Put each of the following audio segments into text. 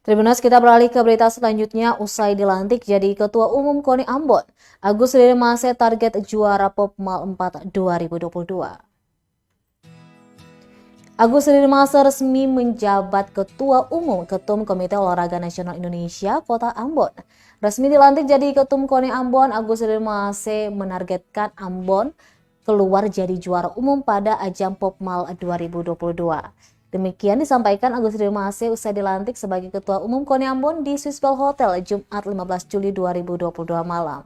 Tribuners, kita beralih ke berita selanjutnya. Usai dilantik jadi Ketua Umum KONI Ambon, Agus Lirmase target juara Popmal 4 2022. Agus Lirmase resmi menjabat Ketua Umum Ketum Komite Olahraga Nasional Indonesia Kota Ambon. Resmi dilantik jadi Ketum KONI Ambon, Agus Lirmase menargetkan Ambon keluar jadi juara umum pada ajang Popmal 2022. Demikian disampaikan Agus Lirmase usai dilantik sebagai Ketua Umum KONI Ambon di Swissbell Hotel Jumat 15 Juli 2022 malam.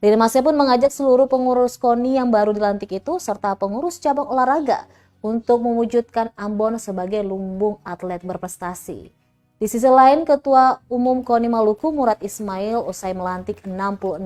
Lirmase pun mengajak seluruh pengurus KONI yang baru dilantik itu serta pengurus cabang olahraga untuk mewujudkan Ambon sebagai lumbung atlet berprestasi. Di sisi lain, Ketua Umum KONI Maluku Murad Ismail usai melantik 66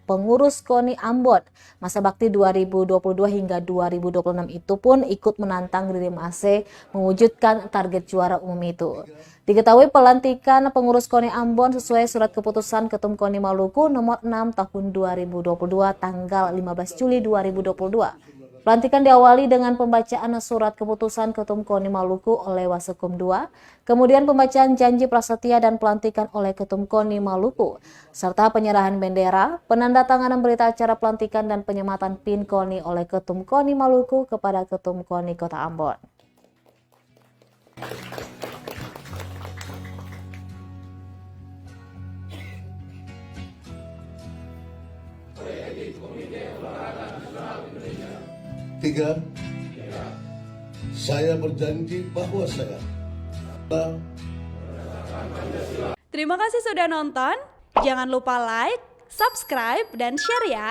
pengurus KONI Ambon masa bakti 2022 hingga 2026 itu pun ikut menantang Lirmase mewujudkan target juara umum itu. Diketahui pelantikan pengurus KONI Ambon sesuai surat keputusan Ketum KONI Maluku nomor 6 tahun 2022 tanggal 15 Juli 2022. Pelantikan diawali dengan pembacaan surat keputusan Ketum KONI Maluku oleh Wasekum II, kemudian pembacaan janji prasetya dan pelantikan oleh Ketum KONI Maluku, serta penyerahan bendera, penandatanganan berita acara pelantikan dan penyematan PIN KONI oleh Ketum KONI Maluku kepada Ketum KONI Kota Ambon. Tiga, saya berjanji bahwa saya Terima kasih sudah nonton. Jangan lupa like, subscribe, dan share ya.